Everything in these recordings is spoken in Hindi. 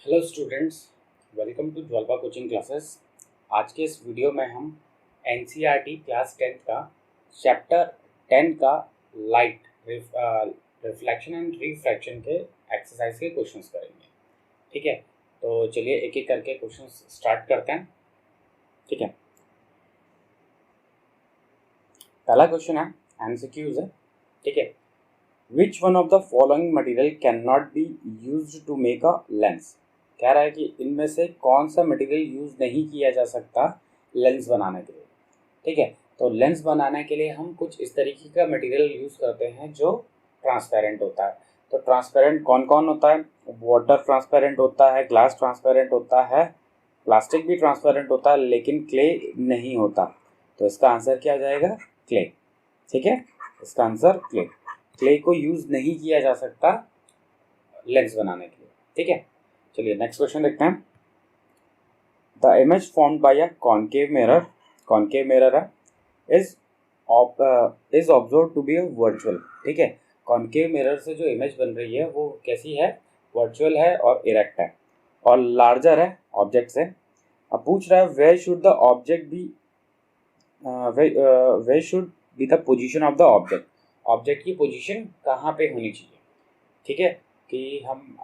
Hello students, welcome to Jwalpa coaching classes. आज के इस वीडियो में हम एनसीईआरटी क्लास 10th का चैप्टर 10 का लाइट रिफ्लेक्शन एंड रिफ्रैक्शन के एक्सरसाइज के क्वेश्चंस करेंगे। ठीक है, तो चलिए एक एक करके क्वेश्चंस स्टार्ट करते हैं। ठीक है, पहला क्वेश्चन है एमसीक्यूज है। ठीक है, which one of the following material can not be used to make a lens. कह रहा है कि इनमें से कौन सा मटेरियल यूज नहीं किया जा सकता लेंस बनाने के लिए। ठीक है, तो लेंस बनाने के लिए हम कुछ इस तरीके का मटेरियल यूज करते हैं जो ट्रांसपेरेंट होता है। तो ट्रांसपेरेंट कौन कौन होता है? वाटर ट्रांसपेरेंट होता है, ग्लास ट्रांसपेरेंट होता है, प्लास्टिक भी ट्रांसपेरेंट होता है, लेकिन क्ले नहीं होता। तो इसका आंसर क्या हो जाएगा? क्ले। ठीक है, इसका आंसर क्ले। क्ले को यूज नहीं किया जा सकता लेंस बनाने के लिए। ठीक है, चलिए नेक्स्ट क्वेश्चन देखते हैं। The image formed by a concave mirror है is observe to be virtual. ठीक है, कॉनकेव मिरर से जो इमेज बन रही है वो कैसी है? वर्चुअल है और इरेक्ट है और लार्जर है ऑब्जेक्ट से। अब पूछ रहा है where should the object be, where should be the position of the object. Object की पोजीशन कहाँ पे होनी चाहिए? ठीक है, कि हम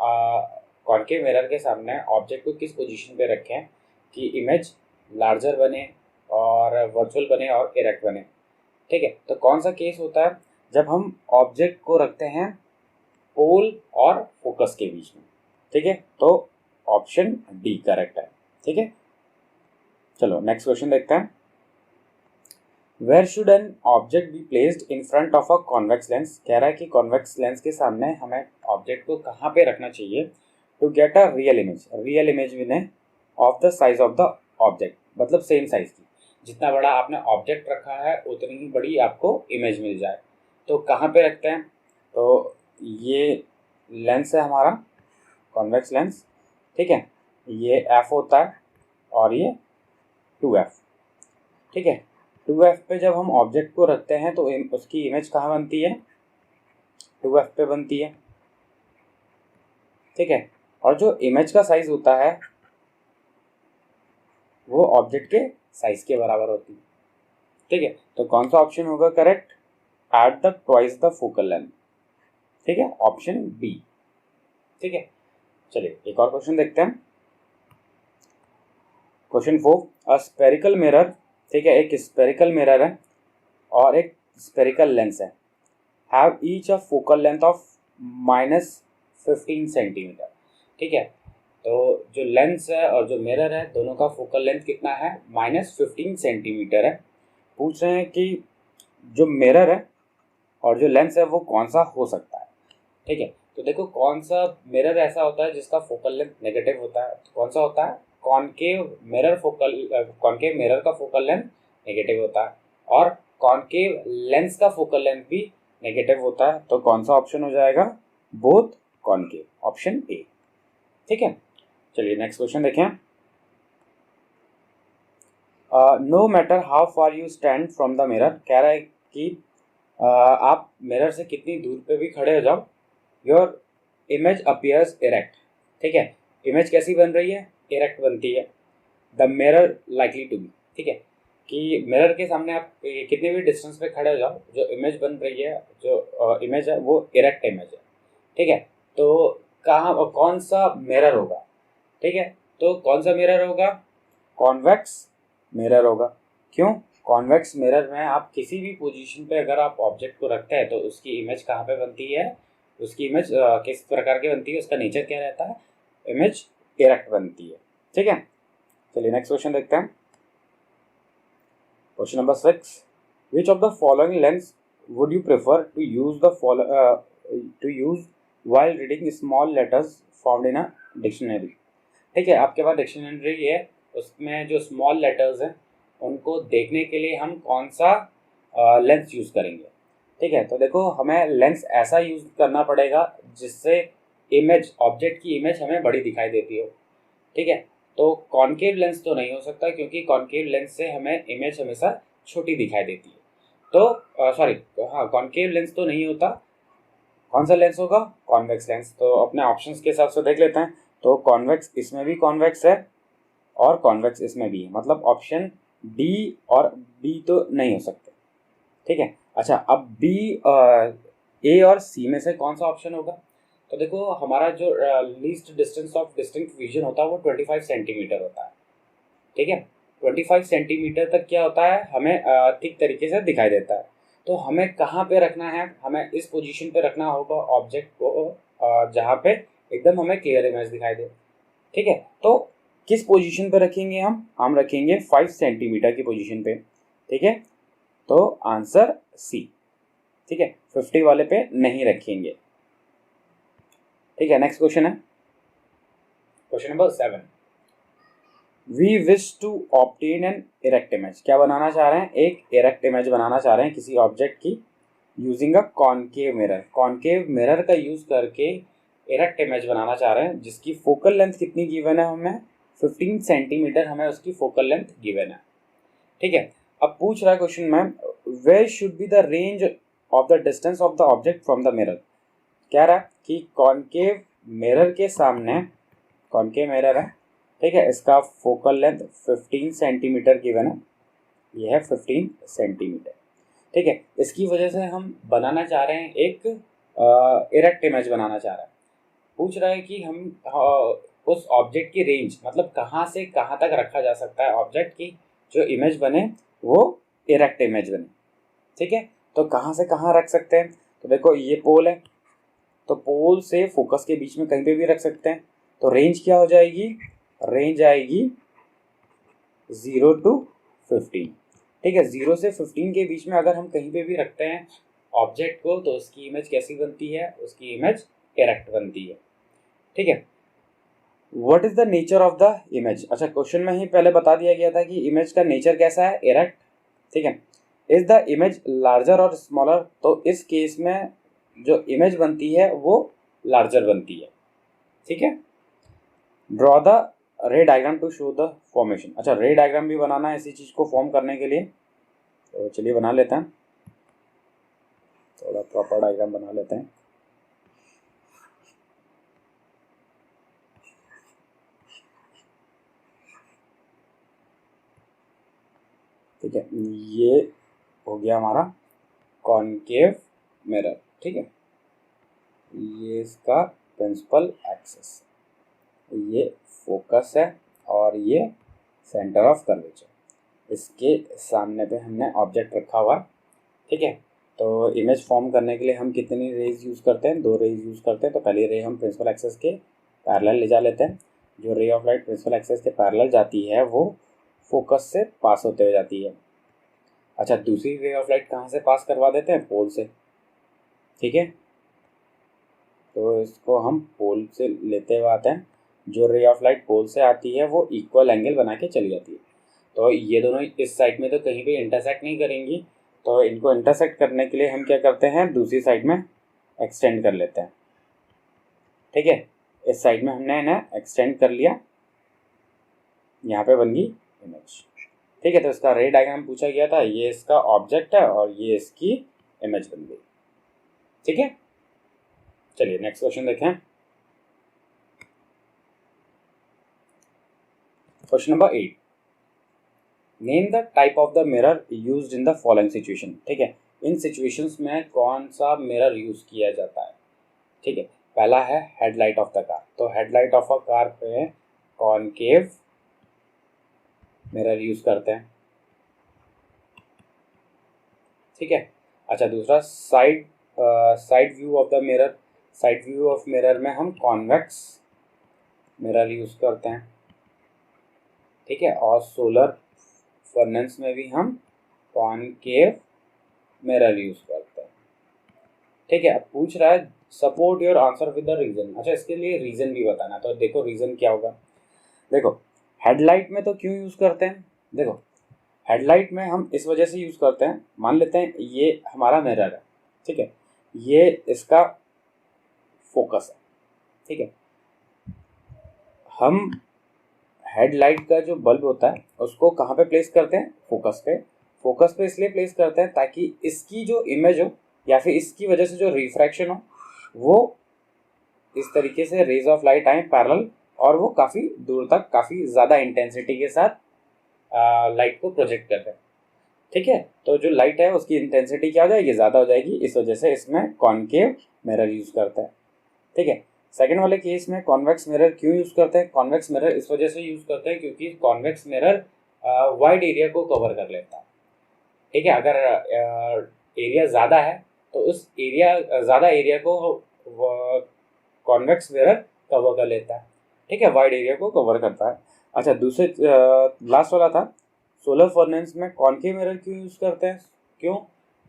कॉनकेव मिरर के सामने ऑब्जेक्ट को किस पोजीशन पे रखें कि इमेज लार्जर बने और वर्चुअल बने और इरेक्ट बने। ठीक है, तो कौन सा केस होता है? जब हम ऑब्जेक्ट को रखते हैं पोल और फोकस के बीच में। ठीक है, तो ऑप्शन डी करेक्ट है। ठीक है, चलो नेक्स्ट क्वेश्चन देखते हैं। Where should an object be placed in front of a convex lens. कह रहा है कि कॉन्वेक्स लेंस के सामने हमें ऑब्जेक्ट को कहाँ पे रखना चाहिए to get a real image when of the size of the object. मतलब सेम साइज की, जितना बड़ा आपने ऑब्जेक्ट रखा है उतनी ही बड़ी आपको इमेज मिल जाए। तो कहाँ पे रखते हैं? तो ये लेंस है हमारा कॉन्वेक्स लेंस। ठीक है, ये एफ होता है और ये 2f। ठीक है, 2f पे जब हम ऑब्जेक्ट को रखते हैं तो उसकी इमेज कहाँ बनती है? 2f पे बनती है। ठीक है, और जो इमेज का साइज होता है वो ऑब्जेक्ट के साइज के बराबर होती है। ठीक है, तो कौन सा ऑप्शन होगा correct? At the twice the focal length. ठीक है, ऑप्शन बी। ठीक है, चलिए एक और क्वेश्चन देखते हैं। Question 4, a spherical mirror. ठीक है, एक स्पेरिकल मिरर है और एक स्पेरिकल लेंस है। Have each a focal length of -15 centimetre. ठीक है, तो जो लेंस है और जो मिरर है दोनों का फोकल लेंथ कितना है? -15 सेंटीमीटर है। पूछ रहे हैं कि जो मिरर है और जो लेंस है वो कौन सा हो सकता है। ठीक है, तो देखो कौन सा मिरर ऐसा होता है जिसका फोकल लेंथ नेगेटिव होता है। तो कौन सा होता है? कॉनकेव मिरर का फोकल लेंथ नेगेटिव होता है और कॉनकेव लेंस का फोकल लेंथ भी नेगेटिव होता है। तो कौन सा ऑप्शन हो जाएगा? Both concave, option A. ठीक है, चलिए नेक्स्ट क्वेश्चन देखें। No matter how far you stand from the mirror. कह रहा है कि आप मिरर से कितनी दूर पे भी खड़े हो जाओ, योर इमेज अपीयर्स इरेक्ट। ठीक है, इमेज कैसी बन रही है? इरेक्ट बनती है। The mirror likely to be. ठीक है, कि मिरर के सामने आप कितने भी डिस्टेंस पे खड़े हो जाओ, जो इमेज बन रही है, जो इमेज है वो इरेक्ट इमेज है। ठीक है, तो कहाँ कौन सा मिरर होगा? ठीक है, तो कौन सा मिरर होगा? कॉन्वेक्स मिरर होगा। क्यों? कॉन्वेक्स मिरर में आप किसी भी पोजीशन पे अगर आप ऑब्जेक्ट को रखते हैं तो उसकी इमेज कहाँ पे बनती है? उसकी इमेज किस प्रकार की बनती है? उसका नेचर क्या रहता है? इमेज इरेक्ट बनती है। ठीक है, चलिए नेक्स्ट क्वेश्चन देखते हैं। Question number 6, which of the following lens would you prefer to use while reading small letters found in a dictionary. ठीक है, आपके पास डिक्शनरी है, उसमें जो स्मॉल लेटर्स हैं उनको देखने के लिए हम कौन सा लेंस यूज करेंगे। ठीक है, तो देखो हमें लेंस ऐसा यूज करना पड़ेगा जिससे इमेज, ऑब्जेक्ट की इमेज हमें बड़ी दिखाई देती हो। ठीक है, तो कॉनकेव लेंस तो नहीं हो सकता क्योंकि कॉनकेव लेंस से हमें इमेज हमेशा छोटी दिखाई देती है। तो सॉरी, हाँ, कॉनकेव लेंस तो नहीं होता। कौन सा लेंस होगा? Convex lens. तो अपने ऑप्शंस के हिसाब से देख लेते हैं। तो कॉन्वेक्स इसमें भी कॉन्वेक्स है और कॉन्वेक्स इसमें भी है, मतलब ऑप्शन डी और बी तो नहीं हो सकते। ठीक है, अच्छा अब बी ए और सी में से कौन सा ऑप्शन होगा? तो देखो हमारा जो least distance of distinct vision होता है वो 25 सेंटीमीटर होता है। ठीक है, 25 सेंटीमीटर तक क्या होता है, हमें ठीक तरीके से दिखाई देता है। तो हमें कहाँ पे रखना है, हमें इस पोजीशन पे रखना होगा ऑब्जेक्ट को जहाँ पे एकदम हमें क्लियर इमेज दिखाई दे। ठीक है, तो किस पोजीशन पे रखेंगे हम रखेंगे 5 सेंटीमीटर की पोजीशन पे। ठीक है, तो आंसर सी। ठीक है, 50 वाले पे नहीं रखेंगे। ठीक है, नेक्स्ट क्वेश्चन है question number 7। We wish to obtain an erect image. क्या बनाना चाह रहे हैं? एक इरेक्ट इमेज बनाना चाह रहे हैं किसी ऑब्जेक्ट की using a concave mirror. Concave mirror का यूज करके इरेक्ट इमेज बनाना चाह रहे हैं जिसकी फोकल लेंथ कितनी गिवन है हमें? 15 सेंटीमीटर हमें उसकी फोकल लेंथ गिवन है। ठीक है, अब पूछ रहा है क्वेश्चन में where should be the range of the distance of the object from the mirror. कह रहा है कि कॉनकेव मिरर के सामने, कॉनकेव मिरर है, ठीक है, इसका फोकल लेंथ 15 सेंटीमीटर गिवन है, यह है 15 सेंटीमीटर। ठीक है, इसकी वजह से हम बनाना चाह रहे हैं एक इरेक्ट इमेज बनाना चाह रहे हैं। पूछ रहा है कि हम उस ऑब्जेक्ट की रेंज, मतलब कहाँ से कहाँ तक रखा जा सकता है ऑब्जेक्ट की जो इमेज बने वो इरेक्ट इमेज बने। ठीक है, तो कहाँ से कहाँ रख सकते हैं? तो देखो ये पोल है, तो पोल से फोकस के बीच में कहीं पे भी रख सकते हैं। तो रेंज क्या हो जाएगी? रेंज आएगी 0 to 15। ठीक है, 0 से 15 के बीच में अगर हम कहीं पे भी रखते हैं ऑब्जेक्ट को तो उसकी इमेज कैसी बनती है? उसकी इमेज इरेक्ट बनती है। ठीक है, what is the nature of the image? अच्छा, क्वेश्चन में ही पहले बता दिया गया था कि इमेज का नेचर कैसा है? इरेक्ट। ठीक है, इज द इमेज लार्जर और स्मॉलर? तो इस केस में जो इमेज बनती है वो लार्जर बनती है। ठीक है, draw the ray diagram to show the formation. अच्छा, रे डायग्राम भी बनाना है इसी चीज को फॉर्म करने के लिए, तो चलिए बना लेते हैं, थोड़ा प्रॉपर डायग्राम बना लेते हैं। ठीक है, ये हो गया हमारा कॉनकेव मिरर। ठीक है, ये इसका प्रिंसिपल एक्सिस, ये फोकस है और ये सेंटर ऑफ कर्वेचर। इसके सामने पे हमने ऑब्जेक्ट रखा हुआ। ठीक है, तो इमेज फॉर्म करने के लिए हम कितनी रेज यूज़ करते हैं? 2 रेज यूज़ करते हैं। तो पहली रे हम प्रिंसिपल एक्सिस के पैरेलल ले जा लेते हैं। जो ray of light principal axis के पैरेलल जाती है वो फोकस से पास होते हुए जाती है। अच्छा, दूसरी रे ऑफ लाइट कहाँ से पास करवा देते हैं? पोल से। ठीक है, तो इसको हम पोल से लेते हुए आते हैं। जो रे ऑफ लाइट पोल से आती है वो इक्वल एंगल बना के चली जाती है। तो ये दोनों इस साइड में तो कहीं भी इंटरसेक्ट नहीं करेंगी, तो इनको इंटरसेक्ट करने के लिए हम क्या करते हैं? दूसरी साइड में एक्सटेंड कर लेते हैं। ठीक है, इस साइड में हमने इन्हें एक्सटेंड कर लिया, यहाँ पे बन गई इमेज। ठीक है, तो इसका रे डायग्राम पूछा गया था, ये इसका ऑब्जेक्ट है और ये इसकी इमेज बन गई। ठीक है, चलिए नेक्स्ट क्वेश्चन देखें। Question number 8, name the type of the mirror used in the following situation. ठीक है, इन सिचुएशंस में कौन सा मिरर यूज किया जाता है? ठीक है, पहला है हेडलाइट ऑफ द कार। तो हेडलाइट ऑफ अ कार पे कॉनकेव मिरर यूज करते हैं। ठीक है, अच्छा दूसरा side view of the mirror. Side view of mirror में हम कॉन्वेक्स मिरर यूज करते हैं। ठीक है, और सोलर फर्नेस में भी हम कॉनकेव मिरर यूज करते हैं। ठीक है, अब पूछ रहा है support your answer with the reason. अच्छा, इसके लिए रीजन भी बताना। तो देखो रीजन क्या होगा। देखो हेडलाइट में तो क्यों यूज करते हैं? देखो हेडलाइट में हम इस वजह से यूज करते हैं, मान लेते हैं ये हमारा मिरर है। ठीक है, ये इसका फोकस है। ठीक है, हम हेडलाइट का जो बल्ब होता है उसको कहाँ पे प्लेस करते हैं? फोकस पे। फोकस पे इसलिए प्लेस करते हैं ताकि इसकी जो इमेज हो या फिर इसकी वजह से जो रिफ्रैक्शन हो वो इस तरीके से रेज ऑफ लाइट आए पैरेलल और वो काफ़ी दूर तक काफ़ी ज़्यादा इंटेंसिटी के साथ लाइट को प्रोजेक्ट करते हैं। ठीक है, तो जो लाइट है उसकी इंटेंसिटी क्या हो जाएगी, ज़्यादा हो जाएगी, इस वजह से इसमें कॉनकेव मिरर यूज़ करते हैं। ठीक है, सेकेंड वाले केस में कॉन्वेक्स मिरर क्यों यूज़ करते हैं? कॉन्वेक्स मिरर इस वजह से यूज़ करते हैं क्योंकि कॉन्वेक्स मिरर वाइड एरिया को कवर कर लेता है। ठीक है, अगर एरिया ज़्यादा है तो उस ज़्यादा एरिया को कॉन्वेक्स मिरर कवर कर लेता है। ठीक है, वाइड एरिया को कवर करता है। अच्छा, दूसरे लास्ट वाला था, सोलर फर्नेस में कॉनकेव मिरर क्यों यूज़ करते हैं? क्यों?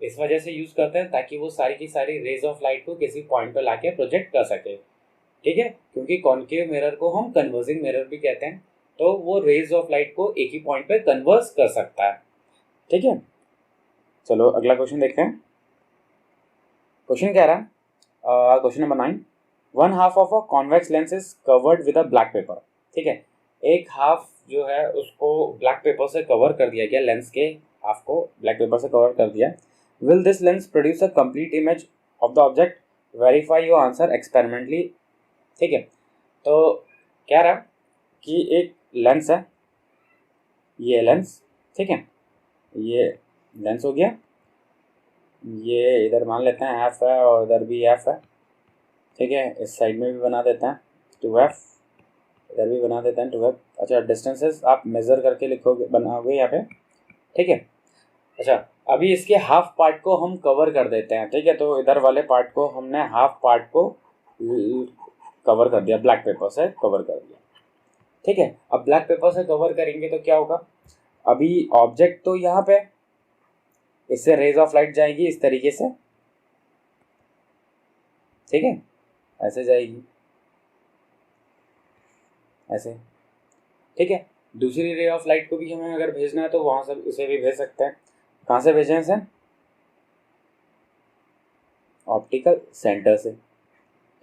इस वजह से यूज़ करते हैं ताकि वो सारी की सारी रेज ऑफ लाइट को किसी पॉइंट पर लाके प्रोजेक्ट कर सके। ठीक है, क्योंकि कॉनकेव मिरर को हम कन्वर्जिंग मिरर भी कहते हैं, तो वो रेज ऑफ लाइट को एक ही पॉइंट पे कन्वर्स कर सकता है। ठीक है, चलो अगला क्वेश्चन देखते हैं। क्वेश्चन कह रहा है, question number 9, one half of a convex lens is covered with a black pepper. ठीक है, एक हाफ जो है उसको ब्लैक पेपर से कवर कर दिया गया, लेंस के हाफ को ब्लैक पेपर से कवर कर दिया। Will this lens produce a complete image of the object? Verify your answer experimentally. ठीक है, तो कह रहा है कि एक लेंस है, ये लेंस, ठीक है, ये लेंस हो गया, ये इधर मान लेते हैं एफ है और इधर भी एफ है। ठीक है, इस साइड में भी बना देते हैं 2f, इधर भी बना देते हैं 2f। अच्छा, डिस्टेंसेस आप मेज़र करके लिखोगे, बनाओगे यहाँ पे। ठीक है, अच्छा, अभी इसके हाफ पार्ट को हम कवर कर देते हैं। ठीक है, तो इधर वाले पार्ट को हमने हाफ पार्ट को कवर कर दिया, ब्लैक पेपर से कवर कर दिया। ठीक है, अब ब्लैक पेपर से कवर करेंगे तो क्या होगा, अभी ऑब्जेक्ट तो यहाँ पे, इससे रेज ऑफ लाइट जाएगी इस तरीके से। ठीक है, ऐसे जाएगी, ऐसे। ठीक है, दूसरी रे ऑफ लाइट को भी हमें अगर भेजना है तो वहां से उसे भी भेज सकते हैं। कहाँ से भेजें इसे? ऑप्टिकल सेंटर से।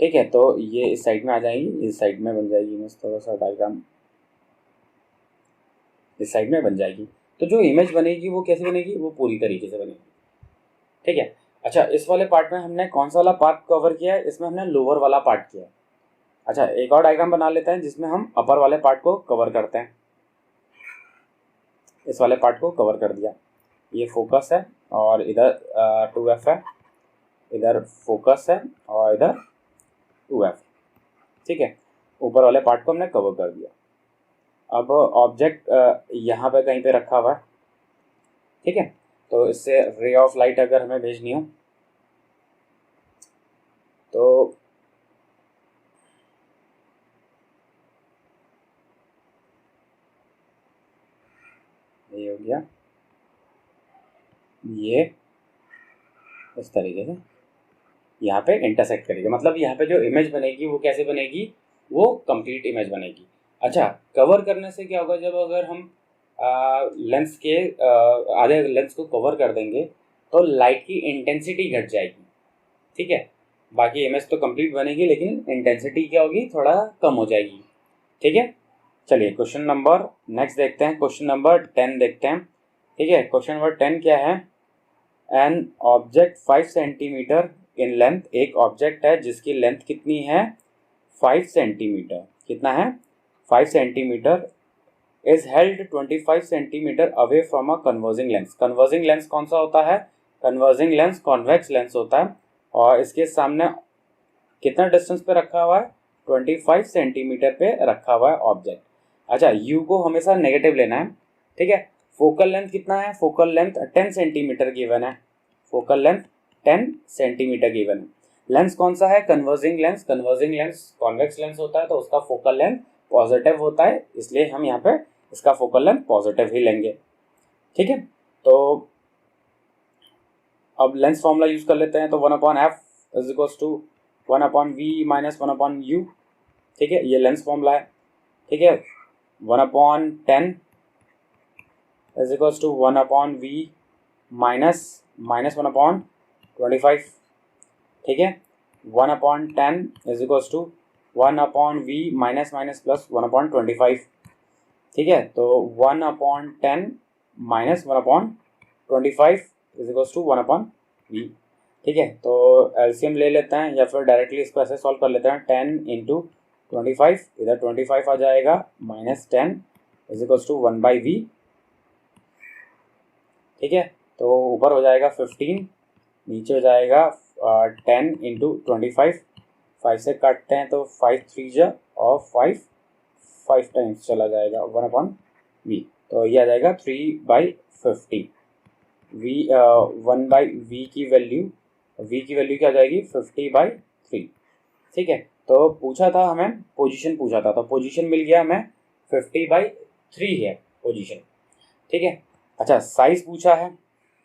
ठीक है, तो ये इस साइड में आ जाएगी, इस साइड में बन जाएगी, मैं थोड़ा सा डायग्राम इस साइड में बन जाएगी। तो जो इमेज बनेगी वो कैसे बनेगी, वो पूरी तरीके से बनेगी। ठीक है, अच्छा, इस वाले पार्ट में हमने कौन सा वाला पार्ट कवर किया है? इसमें हमने लोअर वाला पार्ट किया है। अच्छा, एक और डायग्राम बना लेते हैं जिसमें हम अपर वाले पार्ट को कवर करते हैं। इस वाले पार्ट को कवर कर दिया, ये फोकस है और इधर 2f है, इधर फोकस है और इधर 2f। ठीक है, ऊपर वाले पार्ट को हमने कवर कर दिया। अब ऑब्जेक्ट यहाँ पे कहीं पे रखा हुआ है। ठीक है, तो इससे रे ऑफ लाइट अगर हमें भेजनी हो तो ये हो गया, ये इस तरीके से यहाँ पे इंटरसेक्ट करेगा, मतलब यहाँ पे जो इमेज बनेगी वो कैसे बनेगी, वो कंप्लीट इमेज बनेगी। अच्छा, कवर करने से क्या होगा, जब अगर हम लेंस के आधे लेंस को कवर कर देंगे तो लाइट की इंटेंसिटी घट जाएगी। ठीक है, बाकी इमेज तो कंप्लीट बनेगी लेकिन इंटेंसिटी क्या होगी, थोड़ा कम हो जाएगी। ठीक है, चलिए क्वेश्चन नंबर नेक्स्ट देखते हैं, क्वेश्चन नंबर 10 देखते हैं। ठीक है, क्वेश्चन नंबर 10 क्या है, an object 5 centimetre in length, एक ऑब्जेक्ट है जिसकी लेंथ कितनी है, 5 सेंटीमीटर। कितना है, 5 centimetre. Is held 25 centimetre away from a converging lens. Converging lens कौन सा होता है, कन्वर्जिंग लेंस कॉन्वेक्स लेंस होता है, और इसके सामने कितना डिस्टेंस पे रखा हुआ है, 25 सेंटीमीटर पे रखा हुआ है ऑब्जेक्ट। अच्छा, यू को हमेशा नेगेटिव लेना है। ठीक है, फोकल लेंथ कितना है, फोकल लेंथ 10 सेंटीमीटर गिवन है, फोकल लेंथ 10 सेंटीमीटर गिवन है। लेंस कौन सा है, converging lens. Converging lens convex lens होता है तो उसका फोकल लेंथ पॉजिटिव होता है, इसलिए हम यहाँ पे इसका फोकल लेंथ पॉजिटिव ही लेंगे। ठीक है, तो अब लेंस फॉर्मूला यूज कर लेते हैं, तो 1/f is equals to 1/v minus 1/u। ठीक है, ये लेंस फॉर्मूला है। ठीक है, 1/10 is equals to 1/v minus 1/25। ठीक है, 1/10 is equals to 1/v minus plus 1/25। ठीक है, तो 1/10 minus 1/25 is equals to 1/v। ठीक है, तो एलसीएम ले लेते हैं या फिर डायरेक्टली इसको ऐसे सॉल्व कर लेते हैं, 10 इंटू 25, इधर 25 आ जाएगा, -10 इज इक्वल्स टू 1/v। ठीक है, तो ऊपर हो जाएगा 15, नीचे हो जाएगा 10 इंटू 25, 5 से काटते हैं तो 5 3 जा और 5 टाइम्स चला जाएगा 1/v, तो ये आ जाएगा 3/50। v 1/v की वैल्यू क्या आ जाएगी 50/3। ठीक है, तो पूछा था हमें पोजीशन पूछा था, तो पोजीशन मिल गया हमें 50/3 है पोजीशन। ठीक है, अच्छा साइज पूछा है,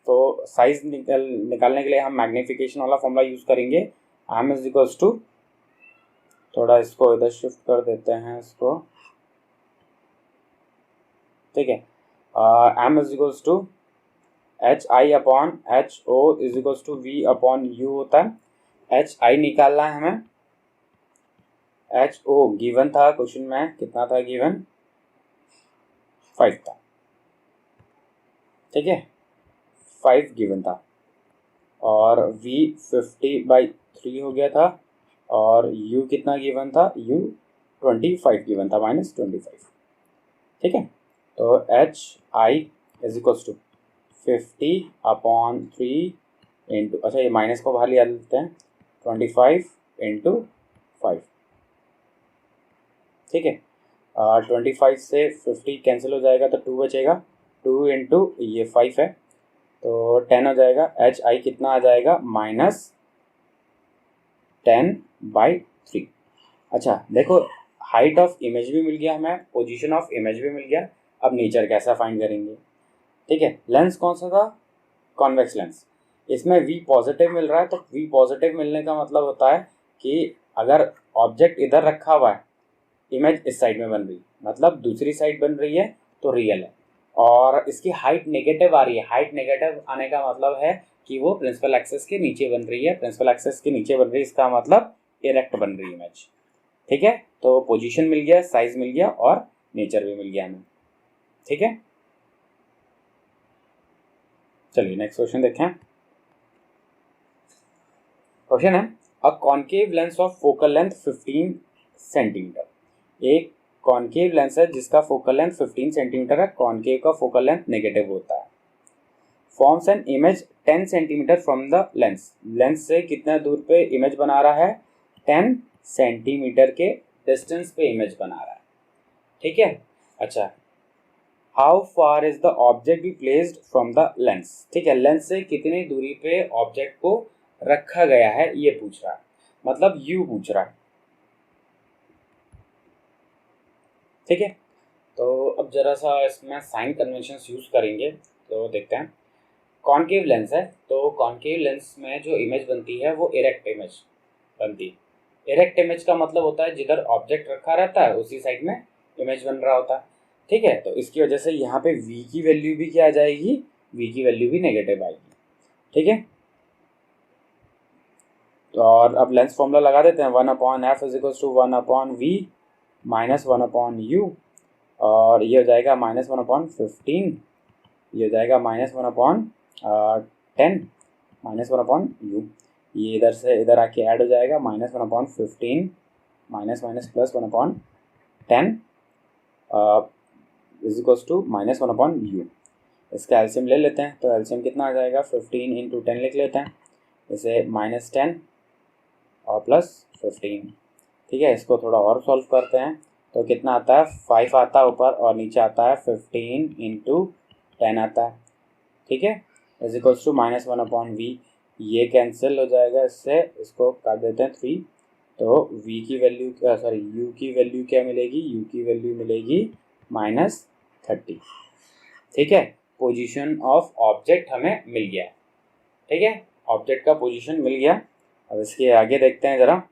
तो साइज निकालने के लिए हम मैग्नीफिकेशन वाला फॉर्मूला यूज करेंगे। m इज इक्वल्स टू, थोड़ा इसको इधर शिफ्ट कर देते हैं इसको। ठीक है, m is equals to HI/HO is equals to V/U होता है। HI निकालना है हमें, HO गिवन था क्वेश्चन में, कितना था गिवन 5 था। ठीक है, 5 गिवन था, और V 50/3 हो गया था, और U कितना गिवन था, U 25 गिवन था, -25। ठीक है, तो HI is equals to 50/3 into, अच्छा ये माइनस को बाहर लिया लेते हैं, 25 इंटू 5। ठीक है, 25 से 50 कैंसिल हो जाएगा तो 2 बचेगा, 2 इंटू ये 5 है तो 10 हो जाएगा। HI कितना आ जाएगा -10/3। अच्छा देखो, हाइट ऑफ इमेज भी मिल गया हमें, पोजीशन ऑफ इमेज भी मिल गया, अब नेचर कैसा फाइंड करेंगे। ठीक है, लेंस कौन सा था, कॉन्वेक्स लेंस, इसमें V पॉजिटिव मिल रहा है, तो V पॉजिटिव मिलने का मतलब होता है कि अगर ऑब्जेक्ट इधर रखा हुआ है, इमेज इस साइड में बन रही, मतलब दूसरी साइड बन रही है तो रियल है, और इसकी हाइट नेगेटिव आ रही है। हाइट नेगेटिव आने का मतलब है कि वो प्रिंसिपल एक्सेस के नीचे बन रही है, प्रिंसिपल एक्सेस के नीचे बन रही है, इसका मतलब इरेक्ट बन रही है इमेज। ठीक है, तो पोजीशन मिल गया, साइज मिल गया, और नेचर भी मिल गया हमें। ठीक है, चलिए नेक्स्ट क्वेश्चन देखें। क्वेश्चन है, a concave lens of focal length 15 centimetre. एक कॉनकेव लेंस है जिसका फोकल लेंथ 15 सेंटीमीटर है, कॉनकेव का फोकल लेंथ नेगेटिव होता है। Forms an image 10 centimetre from the lens, lens से कितना दूर पे इमेज बना रहा है, 10 सेंटीमीटर के डिस्टेंस पे इमेज बना रहा है। ठीक है, अच्छा how far is the object be placed from the lens. ठीक है, लेंस से कितनी दूरी पे ऑब्जेक्ट को रखा गया है ये पूछ रहा है, मतलब यू पूछ रहा है। ठीक है, तो अब जरा सा इसमें साइन कन्वेंशंस यूज करेंगे, तो देखते हैं। कॉनकेव लेंस है, तो कॉनकेव लेंस में जो इमेज बनती है वो इरेक्ट इमेज बनती है। इरेक्ट इमेज का मतलब होता है जिधर ऑब्जेक्ट रखा रहता है उसी साइड में इमेज बन रहा होता है। ठीक है, तो इसकी वजह से यहाँ पे V की वैल्यू भी क्या आ जाएगी, V की वैल्यू भी नेगेटिव आएगी। ठीक है, तो और अब लेंस फॉर्मूला लगा देते हैं, 1/f is equals to 1/v minus 1/u, और ये हो जाएगा -1/15, ये हो जाएगा -1/10 -1/u, ये इधर से इधर आके ऐड हो जाएगा, -1/15 minus minus plus 1/10 is equals to -1/u। इसका एलसीएम ले लेते हैं, तो एलसीएम कितना आ जाएगा, 15 इंटू 10 लिख लेते हैं, इसे -10 और +15। ठीक है, इसको थोड़ा और सॉल्व करते हैं, तो कितना आता है, 5 आता है ऊपर, और नीचे आता है 15 इंटू 10 आता है। ठीक है, इज इक्वल्स टू -1/v, ये कैंसिल हो जाएगा इससे, इसको काट देते हैं 3, तो v की वैल्यू u की वैल्यू क्या मिलेगी, u की वैल्यू मिलेगी -30। ठीक है, पोजीशन ऑफ ऑब्जेक्ट हमें मिल गया। ठीक है, ऑब्जेक्ट का पोजीशन मिल गया। अब इसके आगे देखते हैं जरा।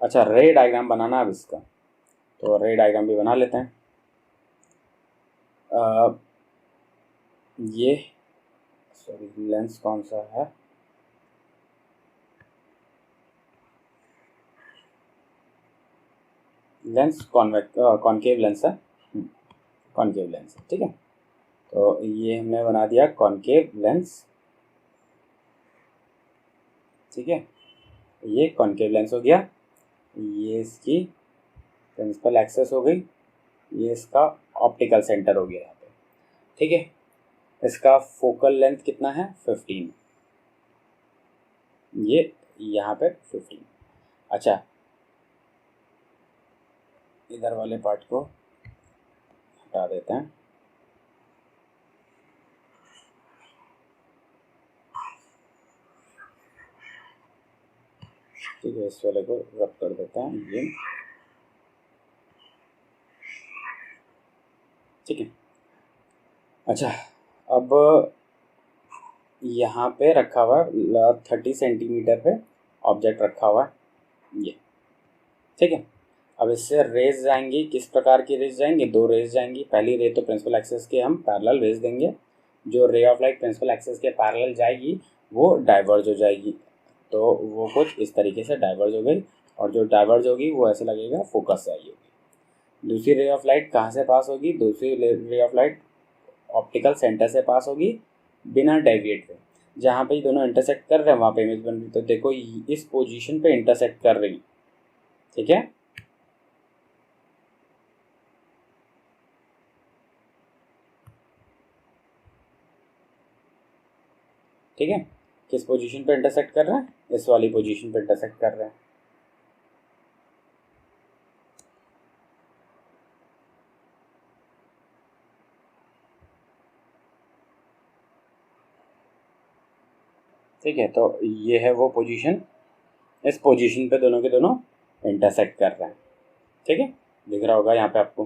अच्छा, रे डायग्राम बनाना अब इसका, तो रे डायग्राम भी बना लेते हैं। ये सॉरी लेंस कौन सा है, लेंस कॉनकेव लेंस है, कॉनकेव लेंस है। ठीक है, तो ये हमने बना दिया कॉनकेव लेंस। ठीक है, ये कॉन्केव लेंस हो गया, ये इसकी प्रिंसिपल एक्सेस हो गई, ये इसका ऑप्टिकल सेंटर हो गया यहाँ पे। ठीक है, इसका फोकल लेंथ कितना है 15, ये यहाँ पे 15। अच्छा, इधर वाले पार्ट को हटा देते हैं। ठीक है, इस वाले को रब कर देते हैं ये। ठीक है, अच्छा, अब यहाँ पे रखा हुआ है 30 सेंटीमीटर पे ऑब्जेक्ट रखा हुआ है ये। ठीक है, अब इससे रेज जाएंगी, किस प्रकार की रेज जाएंगी? दो रेज जाएंगी। पहली रे तो प्रिंसिपल एक्सेस के हम पैरेलल रेज देंगे, जो ray of light principal axis के पैरेलल जाएगी वो डाइवर्ज हो जाएगी, तो वो कुछ इस तरीके से डाइवर्ज हो गई, और जो डाइवर्ज होगी वो ऐसे लगेगा फोकस से आई होगी। दूसरी रे ऑफ लाइट कहाँ से पास होगी? दूसरी रे ऑफ लाइट ऑप्टिकल सेंटर से पास होगी बिना डेविएट के। जहाँ पे ये दोनों इंटरसेक्ट कर रहे हैं वहाँ पे इमेज बन रही, तो देखो इस पोजीशन पे इंटरसेक्ट कर रही। ठीक है, ठीक है, किस पोजीशन पे इंटरसेक्ट कर रहे हैं? इस वाली पोजीशन पे इंटरसेक्ट कर रहे हैं। ठीक है, तो ये है वो पोजीशन, इस पोजीशन पे दोनों के दोनों इंटरसेक्ट कर रहे हैं। ठीक है, दिख रहा होगा यहाँ पे आपको।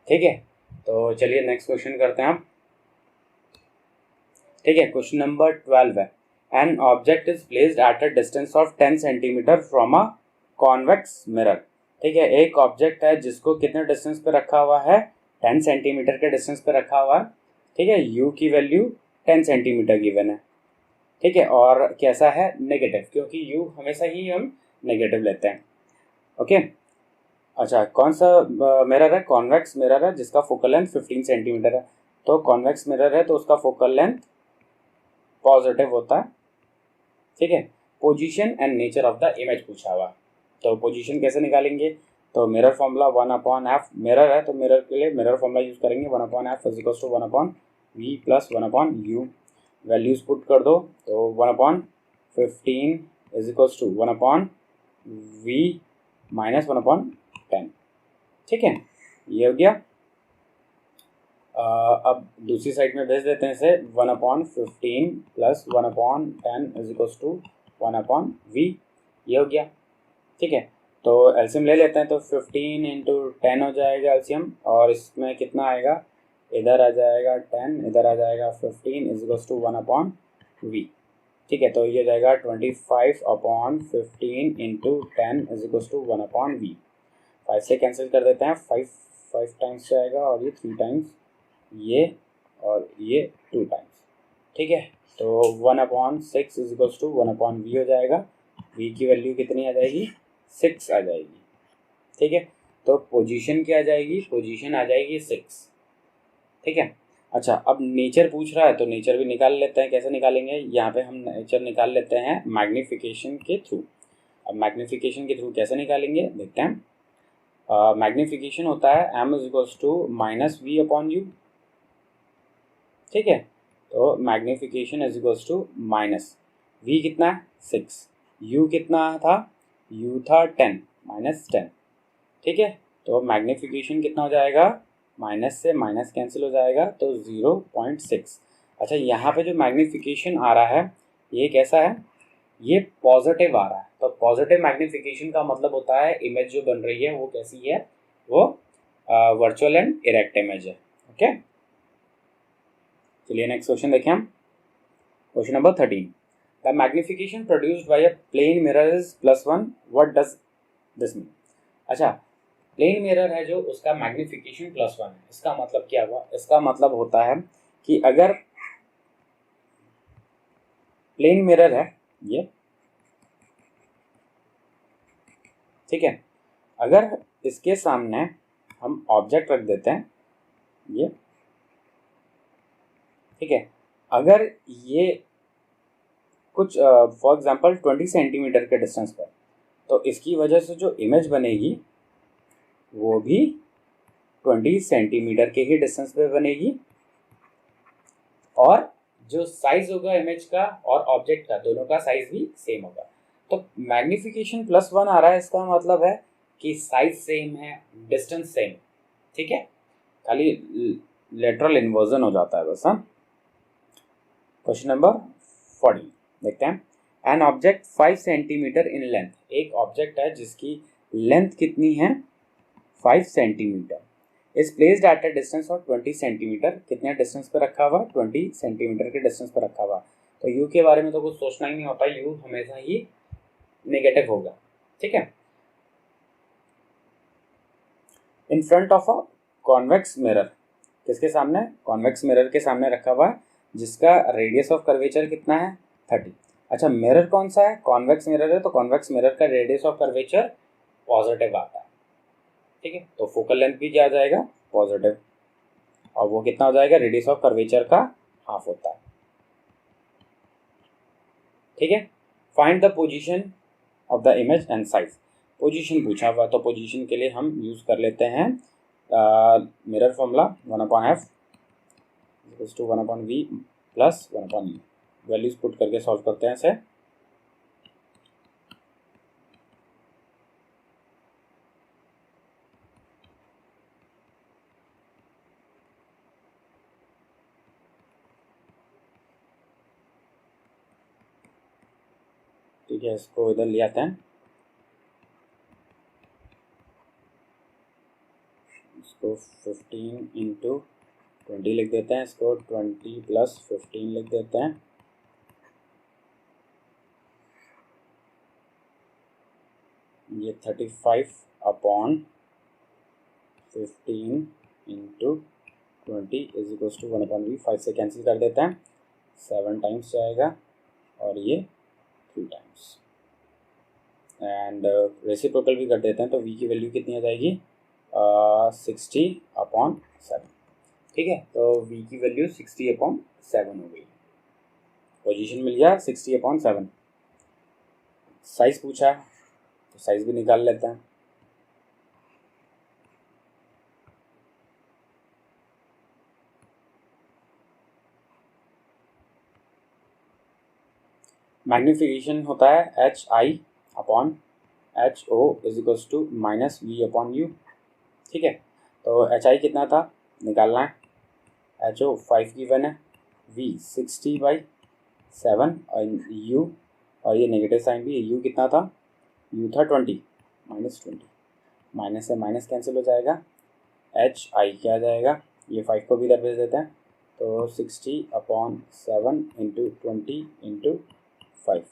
ठीक है, तो चलिए नेक्स्ट क्वेश्चन करते हैं हम। ठीक है, क्वेश्चन नंबर 12 है, an object is placed at a distance of 10 centimetre from a convex mirror. ठीक है, एक ऑब्जेक्ट है जिसको कितने डिस्टेंस पे रखा हुआ है? 10 सेंटीमीटर के डिस्टेंस पे रखा हुआ है। ठीक है, यू की वैल्यू 10 सेंटीमीटर गिवन है। ठीक है, और कैसा है? नेगेटिव, क्योंकि यू हमेशा ही हम नेगेटिव लेते हैं। ओके, अच्छा, कौन सा मिरर है? कॉन्वेक्स मिरर है जिसका फोकल लेंथ 15 सेंटीमीटर है। तो कॉन्वेक्स मिरर है तो उसका फोकल लेंथ पॉजिटिव होता है। ठीक है, position and nature of the image पूछा हुआ, तो पोजीशन कैसे निकालेंगे? तो मिरर फॉर्मूला 1/f, मिरर है तो मिरर के लिए मिरर फॉर्मूला यूज करेंगे, 1/f is equal to 1/v plus 1/u। Values put कर दो, तो 1/15 is equal to 1/v minus 1/10। ठीक है, ये हो गया। अब दूसरी साइड में भेज देते हैं इसे, 1/15 plus 1/10 is equal to 1/v, ये हो गया। ठीक है, तो एलसीएम ले लेते हैं, तो 15 इंटू 10 हो जाएगा एलसीएम, और इसमें कितना आएगा? इधर आ जाएगा 10, इधर आ जाएगा 15 इज इक्वल टू 1/v। ठीक है, तो ये जाएगा 25/15 into 10 is equal to 1/v। 5 से कैंसिल कर देते हैं, 5 टाइम्स से आएगा, और ये 3 टाइम्स, ये और ये 2 टाइम्स। ठीक है, तो 1/6 इज इक्वल टू 1/v हो जाएगा। v की वैल्यू कितनी आ जाएगी? 6 आ जाएगी। ठीक है, तो पोजीशन क्या आ जाएगी? पोजीशन आ जाएगी 6। ठीक है, अच्छा, अब नेचर पूछ रहा है तो नेचर भी निकाल लेते हैं। कैसे निकालेंगे? यहाँ पे हम नेचर निकाल लेते हैं मैग्नीफिकेशन के थ्रू। अब मैग्नीफिकेशन के थ्रू कैसे निकालेंगे देखते हैं। मैग्नीफिकेशन होता है m is equal to minus v upon u. ठीक है, तो magnification is equal to minus v कितना है? 6, u कितना था? u था 10 माइनस 10। ठीक है, तो मैग्नीफिकेशन कितना हो जाएगा? माइनस से माइनस कैंसिल हो जाएगा, तो 0.6। अच्छा, यहाँ पे जो मैग्नीफिकेशन आ रहा है ये कैसा है? ये पॉजिटिव आ रहा है। तो पॉजिटिव मैग्नीफिकेशन का मतलब होता है इमेज जो बन रही है वो कैसी है? वो वर्चुअल एंड इरेक्ट इमेज है। ओके, चलिए नेक्स्ट क्वेश्चन देखें हम। Question number 13, the magnification produced by a plane mirror is +1, what does this mean? अच्छा, प्लेन मिरर है जो उसका मैग्नीफिकेशन +1 है, इसका मतलब क्या हुआ? इसका मतलब होता है कि अगर प्लेन मिरर है ये, ठीक है, अगर इसके सामने हम ऑब्जेक्ट रख देते हैं ये, ठीक है, अगर ये कुछ फॉर एग्जांपल 20 सेंटीमीटर के डिस्टेंस पर, तो इसकी वजह से जो इमेज बनेगी वो भी 20 सेंटीमीटर के ही डिस्टेंस पे बनेगी, और जो साइज होगा इमेज का और ऑब्जेक्ट का, दोनों का साइज भी सेम होगा। तो मैग्निफिकेशन +1 आ रहा है, इसका मतलब है कि साइज सेम है, डिस्टेंस सेम, ठीक है, खाली लेटरल इन्वर्जन हो जाता है बस। हाँ, क्वेश्चन नंबर 40 देखते हैं। An object 5 centimetre in length, एक ऑब्जेक्ट है जिसकी लेंथ कितनी है 5 centimetre, is placed at a distance of 20 centimetre, कितने डिस्टेंस पे रखा हुआ, 20 सेंटीमीटर के डिस्टेंस पे रखा हुआ। तो यू के बारे में तो कुछ सोचना ही नहीं होता, यू हमेशा ही नेगेटिव होगा, ठीक है। इन front of a convex mirror, किसके सामने, कॉन्वेक्स मिरर के सामने रखा हुआ है, जिसका रेडियस ऑफ कर्वेचर कितना है 30। अच्छा, मिरर कौन सा है, कॉन्वेक्स मिरर है, तो कॉन्वेक्स मिरर का रेडियस ऑफ कर्वेचर पॉजिटिव आता है, ठीक है। तो फोकल लेंथ भी क्या आ जाएगा, पॉजिटिव, और वो कितना हो जाएगा, रेडियस ऑफ कर्वेचर का हाफ होता है, ठीक है। Find the position of the image and size, position पूछा हुआ, तो पोजीशन के लिए हम यूज कर लेते हैं mirror formula 1/f equals to 1/v plus 1/e, values put करके सॉल्व करते हैं इसे। ठीक है, इसको इधर ले आते हैं, इसको 15 इंटू 20 लिख देते हैं, इसको 20 प्लस 15 लिख देते हैं, ये 35/15 into 20 is equals to 1/v, 5 से कैंसिल कर देते हैं, 7 टाइम्स जाएगा और ये 3 टाइम्स, एंड रेसिप्रोकल भी कर देते हैं, तो v की वैल्यू कितनी आ जाएगी 60/7, ठीक है। तो v की वैल्यू 60/7 हो गई, पोजीशन मिल गया 60/7। साइज पूछा है तो साइज भी निकाल लेते हैं। मैग्निफिकेशन होता है HI/HO is equals to -V/U, ठीक है। तो HI कितना था निकालना है, HO 5 गिवन है, V 60/7 और U, और ये नेगेटिव साइन भी है, U कितना था, U था 20, -20, माइनस से माइनस कैंसिल हो जाएगा, HI क्या आ जाएगा, ये 5 को भी इधर भेज देते हैं, तो 60/7 इंटू 20 इंटू 5,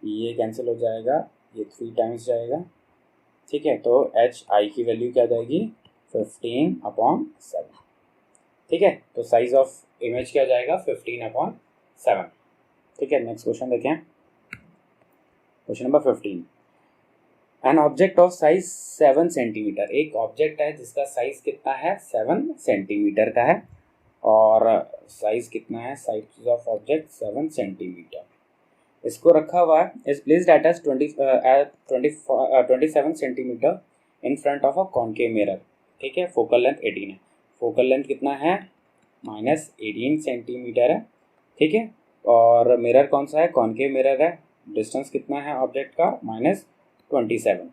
ये कैंसिल हो जाएगा, ये 3 टाइम्स जाएगा, ठीक है। तो HI की वैल्यू क्या जाएगी 15/7, ठीक है। तो साइज ऑफ इमेज क्या जाएगा 15/7, ठीक है। नेक्स्ट क्वेश्चन देखें, question number 15। An object of size 7 centimetre, एक ऑब्जेक्ट है जिसका साइज कितना है 7 सेंटीमीटर का है, और साइज कितना है, साइज ऑफ ऑब्जेक्ट 7 सेंटीमीटर, इसको रखा हुआ है, is placed at 27 centimetre in front of a concave mirror, ठीक है। फोकल लेंथ 18 है, फोकल लेंथ कितना है -18 सेंटीमीटर है, ठीक है। और मिरर कौन सा है, कॉनकेव मिरर है, डिस्टेंस कितना है ऑब्जेक्ट का -27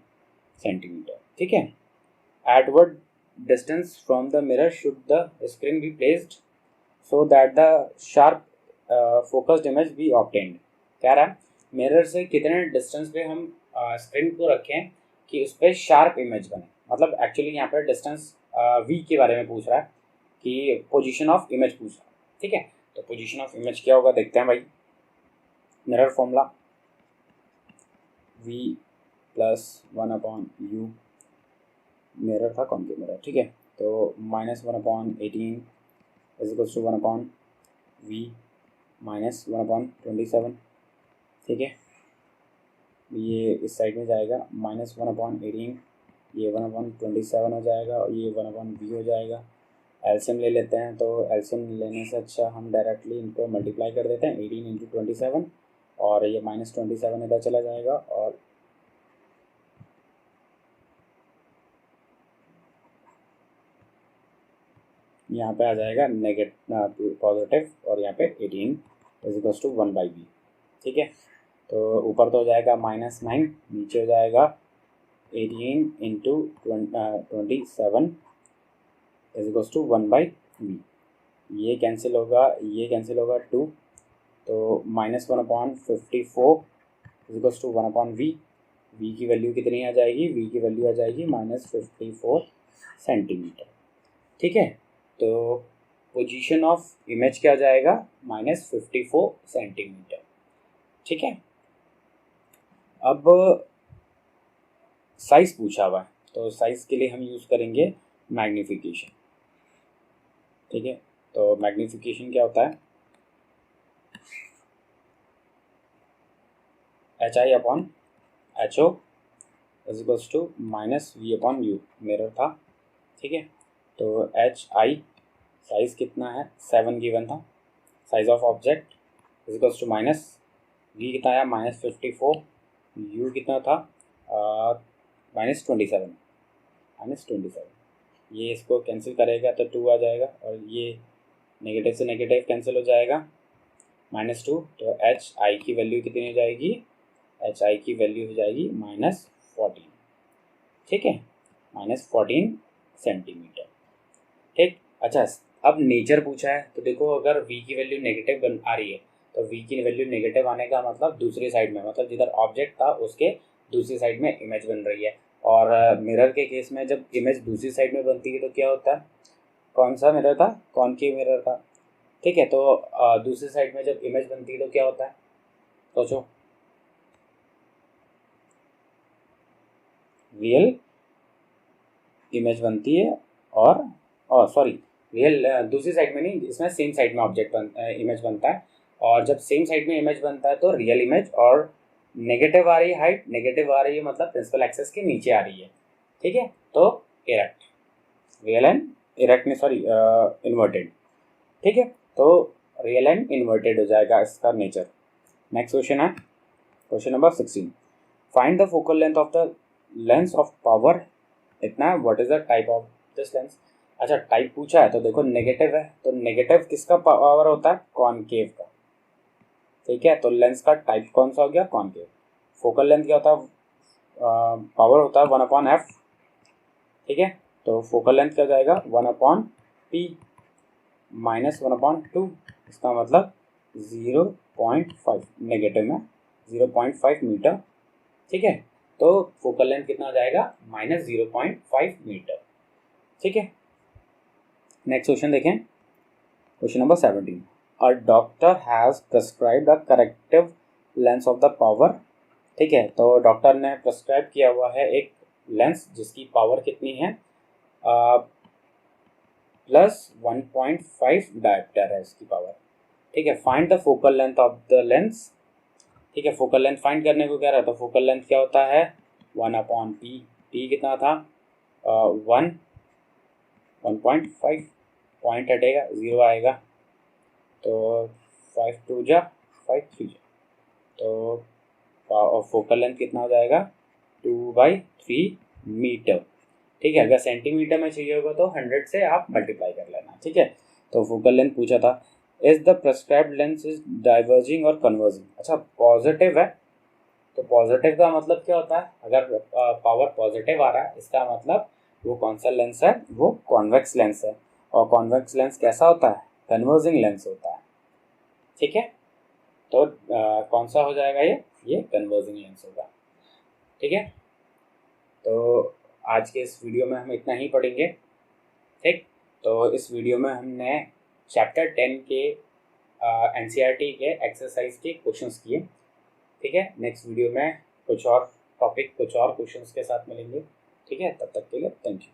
सेंटीमीटर, ठीक है। At what distance from the mirror should the screen be placed so that the sharp focused image B obtained, कह रहा है मिरर से कितने डिस्टेंस पे हम स्क्रीन को रखें कि उस पर शार्प इमेज बने, मतलब एक्चुअली यहाँ पर डिस्टेंस v के बारे में पूछ रहा है कि पोजीशन ऑफ इमेज पूछ रहा है, ठीक है। तो पोजीशन ऑफ इमेज क्या होगा देखते हैं भाई, mirror formula v plus 1/u, mirror था कॉनकेव मिरर, ठीक है। तो -1/18 is equals to 1/v minus 1/27, ठीक है। ये इस साइड में जाएगा -1/18, ये 1/27 हो जाएगा और ये 1/v हो जाएगा। एलसीएम ले लेते हैं, तो एलसीएम लेने से अच्छा हम डायरेक्टली इनको मल्टीप्लाई कर देते हैं, 18 × 27 और ये -27 इधर चला जाएगा और यहाँ पे आ जाएगा नेगेटिव पॉजिटिव और यहाँ पे 18 = 1/b। ठीक है, तो ऊपर तो हो जाएगा -9, नीचे हो जाएगा 18 × 27 = 1/b। ये कैंसिल होगा, ये कैंसिल होगा 2, तो -1/54 = 1/v। v की वैल्यू कितनी आ जाएगी? v की वैल्यू आ जाएगी -54 सेंटीमीटर। ठीक है, तो पोजीशन ऑफ इमेज क्या जाएगा? -54 सेंटीमीटर। ठीक है, अब साइज पूछा हुआ है, तो साइज के लिए हम यूज़ करेंगे मैग्नीफिकेशन। ठीक है, तो मैग्नीफिकेशन क्या होता है? HI/HO = -V/U मिरर था। ठीक है, तो HI साइज कितना है? 7 गिवन था। साइज ऑफ ऑब्जेक्ट = -V कितना आया? -54। U कितना था? -27। ये इसको कैंसिल करेगा तो 2 आ जाएगा और ये नेगेटिव से नेगेटिव कैंसिल हो जाएगा, -2। तो HI की वैल्यू कितनी हो जाएगी? HI की वैल्यू हो जाएगी -14। ठीक है, -14 सेंटीमीटर। ठीक, अच्छा अब नेचर पूछा है, तो देखो अगर v की वैल्यू नेगेटिव आ रही है तो v की वैल्यू नेगेटिव आने का मतलब दूसरी साइड में, मतलब जिधर ऑब्जेक्ट था उसके दूसरी साइड में इमेज बन रही है। और मिरर के केस में जब इमेज दूसरी साइड में बनती है तो क्या होता है? कौन सा मिरर था? कॉनकेव मिरर था। ठीक है, तो दूसरी साइड में जब इमेज बनती है तो क्या होता है? सोचो। रियल इमेज बनती है और सॉरी, रियल दूसरी साइड में नहीं, इसमें सेम साइड में ऑब्जेक्ट इमेज बनता है। और जब सेम साइड में इमेज बनता है तो रियल इमेज, और नेगेटिव आ रही है, हाइट नेगेटिव आ रही है मतलब प्रिंसिपल एक्सेस के नीचे आ रही है। ठीक है, तो इरेक्ट, रियल एंड इरेक्ट में सॉरी इन्वर्टेड। ठीक है, तो रियल एंड इन्वर्टेड हो जाएगा इसका नेचर। नेक्स्ट क्वेश्चन है question number 16। Find the focal length of the lens of power इतना है, what is the type of this lens. अच्छा, टाइप पूछा है तो देखो नेगेटिव है, तो नेगेटिव किसका पावर होता है? कॉनकेव का। ठीक है, तो लेंस का टाइप कौन सा हो गया? कॉनकेव। फोकल लेंथ क्या होता है? पावर होता है 1/f। ठीक है, तो फोकल लेंथ क्या जाएगा? 1/p -1/2। इसका मतलब 0.5, नेगेटिव में 0.5 मीटर। ठीक है, तो फोकल लेंथ कितना हो जाएगा? -0.5 मीटर। ठीक है, नेक्स्ट क्वेश्चन देखें, question number 17। A doctor has prescribed a corrective lens of the power. ठीक है, तो डॉक्टर ने प्रेस्क्राइब किया हुआ है एक लेंस जिसकी पावर कितनी है? +1.5 डायोप्टर है इसकी पावर। ठीक है, find the focal length of the lens. ठीक है, फोकल लेंथ फाइंड करने को कह रहा है, तो फोकल लेंथ क्या होता है? 1/p। p कितना था? 1.5, पॉइंट हटेगा 0 आएगा, तो 5 2 जा 5 3 जा, तो फोकल लेंथ कितना हो जाएगा? 2/3 मीटर। ठीक है, अगर सेंटीमीटर में चाहिए होगा तो 100 से आप मल्टीप्लाई कर लेना। ठीक है, तो फोकल लेंथ पूछा था। Is the prescribed lens is diverging और कन्वर्जिंग। अच्छा, पॉजिटिव है, तो पॉजिटिव का मतलब क्या होता है? अगर पावर पॉजिटिव आ रहा है इसका मतलब वो कौन सा लेंस है? वो कॉन्वेक्स लेंस है। और कॉन्वेक्स लेंस कैसा होता है? कन्वर्जिंग लेंस होता है। ठीक है, तो कौन सा हो जाएगा? ये कन्वर्जिंग लेंस होगा। ठीक है, तो आज के इस वीडियो में हम इतना ही पढ़ेंगे। ठीक, तो इस वीडियो में हमने चैप्टर 10 के NCERT के एक्सरसाइज के क्वेश्चंस किए। ठीक है, नेक्स्ट वीडियो में कुछ और टॉपिक, कुछ और क्वेश्चंस के साथ मिलेंगे। ठीक है, तब तक के लिए थैंक यू।